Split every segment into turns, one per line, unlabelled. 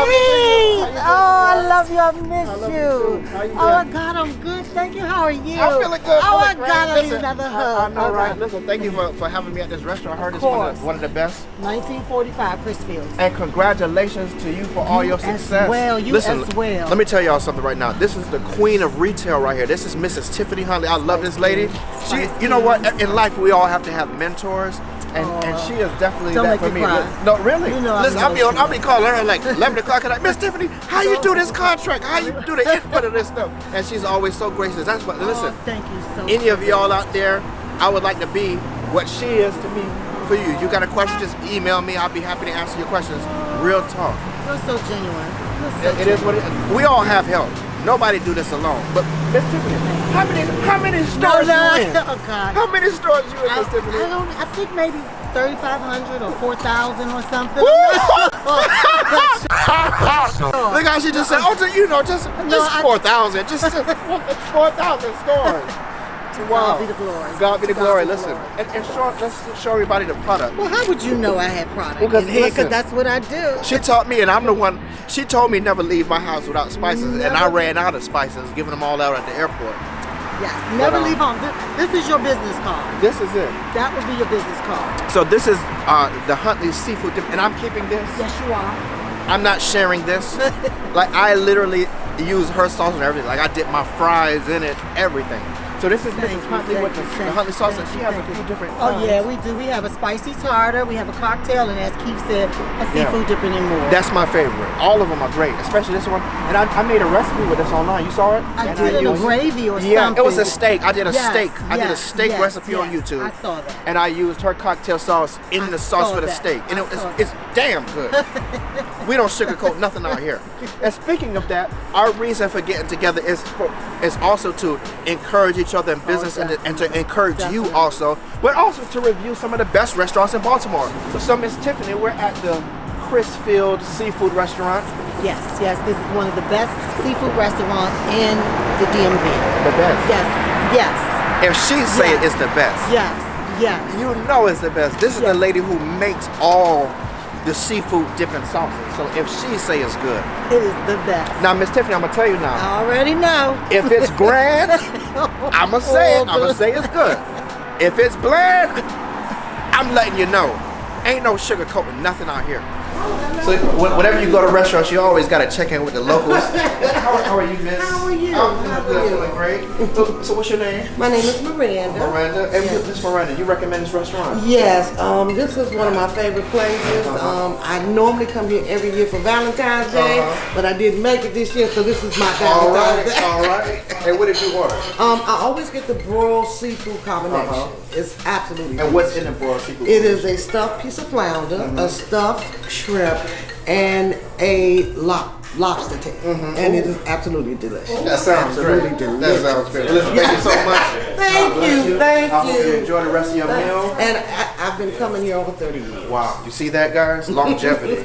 Keith! Oh, I love you. I miss you.
How you doing?
Oh, my God, I'm good. Thank you. How are you?
I'm feeling good.
Oh, my
Feeling
God, I
great.
need
Listen,
another hug.
I know, right? Listen, thank you for having me at this restaurant. I heard it's one of the best.
1945, Chrisfield.
And congratulations to you for all your success.
Listen, as well.
Let me tell y'all something right now. This is the queen of retail right here. This is Mrs. Tiffany Huntley. I love this lady. She, you know what? In life, we all have to have mentors. And she is definitely that for me. No, really.
You know,
listen, I'll be calling her like 11 o'clock and like, Miss Tiffany, how you do this contract? How you do the input of this stuff? And she's always so gracious. That's what. Listen,
thank you so much.
Any of y'all out there, I would like to be what she is to me for you. You got a question? Just email me. I'll be happy to answer your questions. Real talk.
You're so genuine.
It is what it is. We all have help. Nobody do this alone. But Miss Tiffany, how many stores you in?
Oh God.
How many stores you in, Miss Tiffany?
I think maybe 3,500 or 4,000 or something.
Look how she just said, oh, you know, just 4,000. Just 4,000 stores. Wow.
God be the glory.
God be the glory. Listen, and let's show everybody the product.
Well, how would you know I had product?
Because
that's what I do.
She taught me, and I'm the one. She told me never leave my house without spices, and I ran out of spices, giving them all out at the airport.
Yes, never leave home. This is your business card.
This is it.
That would be your business card.
So this is the Huntley seafood dip, and I'm keeping this.
Yes, you are.
I'm not sharing this. Like I literally use her sauce and everything. Like I dip my fries in it, everything. So this is Mrs. Huntley with the Huntley sauce, and she has a few different kinds.
Oh yeah, we do. We have a spicy tartar, we have a cocktail, and as Keith said, a seafood dipping and more.
That's my favorite. All of them are great, especially this one. And I made a recipe with this online. You saw it?
I did it in a gravy or something.
Yeah, it was a steak. I did a steak. I did a steak recipe on YouTube.
I saw that.
And I used her cocktail sauce in the sauce for the steak. And it's damn good. We don't sugarcoat nothing out here. And speaking of that, our reason for getting together is also to encourage each other in business and to encourage you also, but also to review some of the best restaurants in Baltimore. So Miss Tiffany, we're at the Chrisfield seafood restaurant.
Yes, this is one of the best seafood restaurants in the DMV.
The best?
Yes.
If she say it's the best.
Yes.
You know it's the best. This is the lady who makes all the seafood dipping sauces. So if she say it's good,
it is the best.
Now, Miss Tiffany, I'm gonna tell you now.
I already know.
If it's grand, I'ma say it. I'ma say it's good. If it's bland, I'm letting you know. Ain't no sugarcoating nothing out here. So whenever you go to restaurants, you always gotta check in with the locals. How are you, Miss?
How are you?
I'm feeling great. So what's your name?
My name is Miranda.
Miranda. And Miss Miranda, you recommend this restaurant?
Yes. This is one of my favorite places. I normally come here every year for Valentine's Day, but I didn't make it this year, so this is my Valentine's Day.
All right. And what did you order?
I always get the broiled seafood combination. It's absolutely
And what's in the broiled seafood?
It is a stuffed piece of flounder, a stuffed shrimp, and a lobster tail. And it is absolutely delicious.
That sounds great. That sounds great. Listen, thank you so much.
Thank you.
I hope you enjoy the rest of your meal.
And I've been coming here over 30 years.
Wow. You see that, guys? Longevity.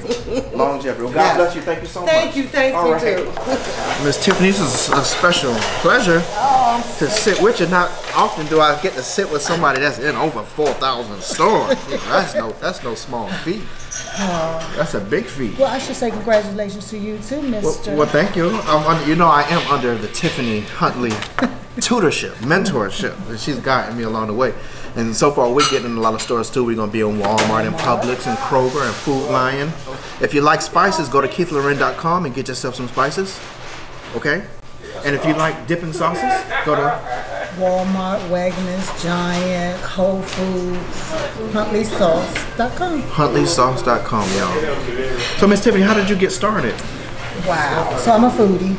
Longevity. Well, God bless you. Thank you so much.
Thank you too.
Miss Tiffany, this is a special pleasure to sit with you. Not often do I get to sit with somebody that's in over 4,000 stores. That's no small feat. That's a big feat.
Well, I should say congratulations to you too, Mr.
Well, thank you. You know, I am under the Tiffany Huntley tutorship, mentorship. She's guiding me along the way. And so far, we're getting in a lot of stores too. We're going to be in Walmart and Publix and Kroger and Food Lion. If you like spices, go to KeithLorren.com and get yourself some spices. Okay? And if you like dipping sauces, go to
Walmart, Wegmans, Giant, Whole Foods, HuntleySauce.com.
HuntleySauce.com, y'all. So, Miss Tiffany, how did you get started?
Wow. So I'm a foodie.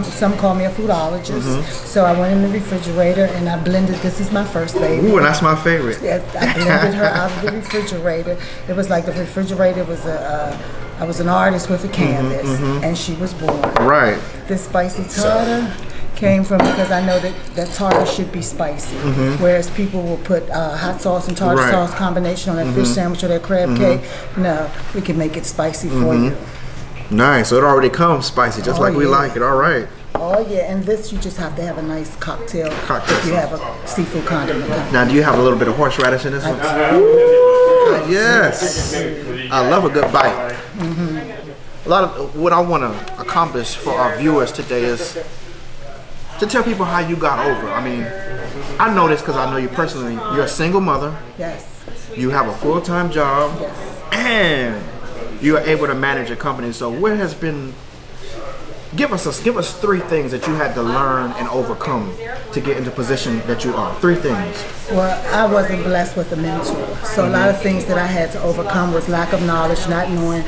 Some call me a foodologist. So I went in the refrigerator and I blended. This is my first baby.
Ooh, and that's my favorite.
I blended her out of the refrigerator. It was like the refrigerator was I was an artist with a canvas, and she was born.
Right.
This spicy tartar came from because I know that tartar should be spicy, whereas people will put hot sauce and tartar sauce combination on their fish sandwich or their crab cake. No, we can make it spicy for you.
Nice. So it already comes spicy, just like we like it. All right.
Oh yeah, and this you just have to have a nice cocktail if you have a seafood condiment.
Now, do you have a little bit of horseradish in this one? Yes. I love a good bite. a lot of what I want to accomplish for our viewers today is to tell people how you got over. I mean, I know this because I know you personally. You're a single mother.
Yes.
You have a full-time job.
Yes.
And you are able to manage a company. So where has been, give us 3 things that you had to learn and overcome to get into the position that you are. 3 things.
Well, I wasn't blessed with a mentor, so a lot of things that I had to overcome was lack of knowledge, not knowing,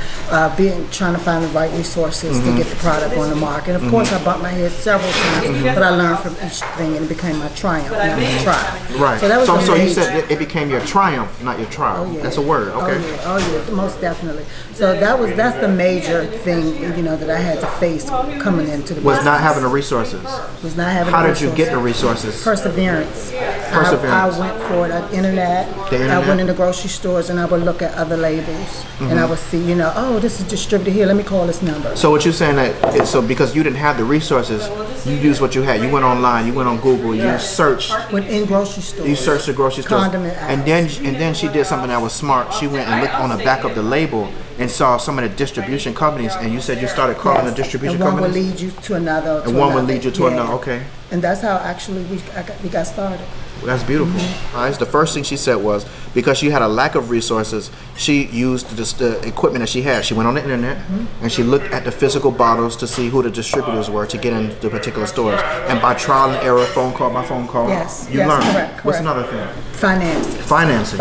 trying to find the right resources to get the product on the market. Of course, I bumped my head several times, but I learned from each thing, and it became my triumph, not my trial.
Right.
So that was
so you said it became your triumph, not your trial.
Oh, yeah.
That's a word. Okay.
Oh yeah, most definitely. So that's the major thing, you know, that I had to face coming into the business.
Not having the resources.
Was not having.
How did you get the resources?
Perseverance.
Perseverance.
I went for it on the internet. I went into grocery stores and I would look at other labels and I would see, you know, oh, this is distributed here. Let me call this number.
So what you're saying that so because you didn't have the resources, you used what you had. You went online. You went on Google. You searched.
Went in grocery stores.
You searched the grocery stores.
Condiment
and then she did something that was smart. She went and looked on the back of the label and saw some of the distribution companies. And you said you started calling the distribution companies.
And one would lead you to another.
And one would lead you to another. Okay.
And that's how actually we got started.
Well, that's beautiful. All right, so the first thing she said was because she had a lack of resources, she used the equipment that she had. She went on the internet and she looked at the physical bottles to see who the distributors were to get into the particular stores. And by trial and error, phone call by phone call, you learned.
Correct.
What's another thing?
Financing.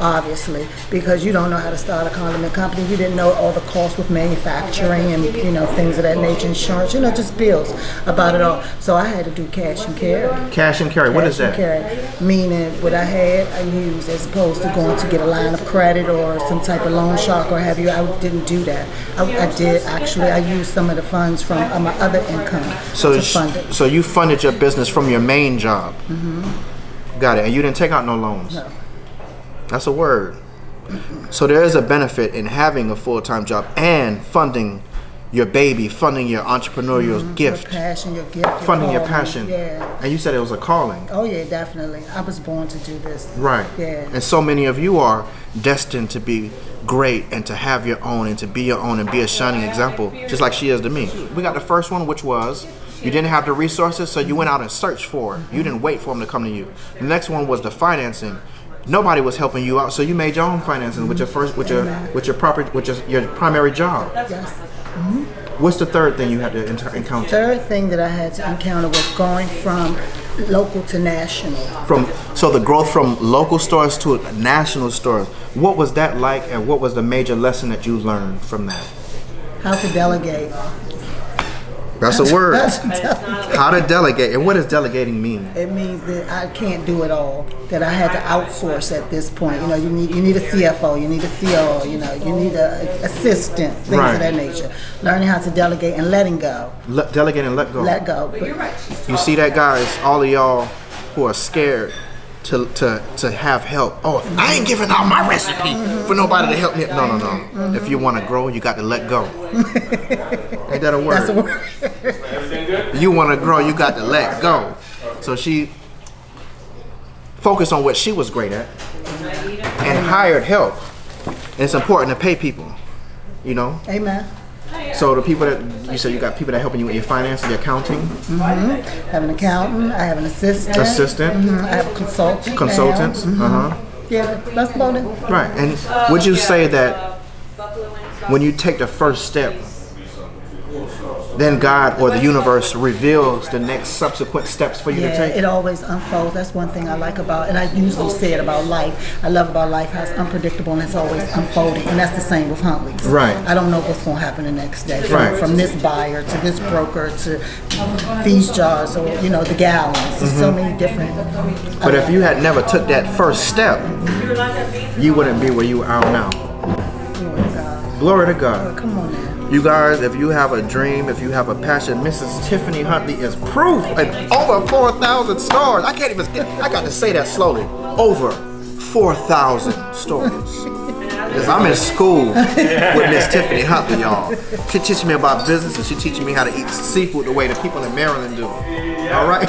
Obviously, because you don't know how to start a condiment company. You didn't know all the costs with manufacturing and, you know, things of that nature, insurance, you know, just bills about it all. So I had to do cash and carry.
Cash and carry, what is that?
Cash and carry, meaning what I had, I used as opposed to going to get a line of credit or some type of loan shark or have you. I didn't do that. I used some of the funds from my other income to fund it.
So you funded your business from your main job. Got it. And you didn't take out no loans?
No.
That's a word. So there is a benefit in having a full-time job and funding your baby, funding your entrepreneurial gift.
Your passion, your gift.
Funding your passion.
Yeah.
And you said it was a calling.
Oh yeah, definitely. I was born to do this.
Right.
Yeah. And
so many of you are destined to be great and to have your own and to be your own and be a shining example, just like she is to me. We got the first one, which was you didn't have the resources, so you went out and searched for it. You didn't wait for them to come to you. The next one was the financing. Nobody was helping you out, so you made your own financing with your primary job.
Yes.
What's the third thing you had to encounter?
Third thing that I had to encounter was going from local to national.
So the growth from local stores to national stores. What was that like, and what was the major lesson that you learned from that?
How to delegate.
That's a word. How to delegate. And what does delegating mean?
It means that I can't do it all. That I had to outsource at this point. You know, you need a CFO, you need a COO, you know, you need an assistant, things of that nature. Learning how to delegate and letting go.
Delegate and let go.
Let go.
You see that, guys? All of y'all who are scared to have help. Oh, I ain't giving out my recipe for nobody to help me. No. If you want to grow, you got to let go. Ain't that a word?
That's a word.
You want to grow, you got to let go. So she focused on what she was great at and hired help. And it's important to pay people, you know?
Amen.
So the people that you said, you got people that helping you with your finances, your accounting.
I have an accountant. I have an assistant. I have a consultant.
Consultants.
Yeah, that's about it.
Right. And would you say that when you take the first step, then God or the universe reveals the next subsequent steps for you to take?
It always unfolds. That's one thing I like about, and I usually say it about life. I love about life how it's unpredictable and it's always unfolding, and that's the same with Huntley.
Right.
I don't know what's going to happen the next day. From this buyer to this broker to these jars or, you know, the gallons. There's so many different.
But if you had never took that first step, you wouldn't be where you are now.
Glory to God.
Glory to God.
Oh, come on now.
You guys, if you have a dream, if you have a passion, Mrs. Tiffany Huntley is proof in over 4,000 stores. I can't even, I got to say that slowly. Over 4,000 stores. Because I'm in school with Miss Tiffany Huntley, y'all. She teaching me about business and she teaching me how to eat seafood the way the people in Maryland do. All right?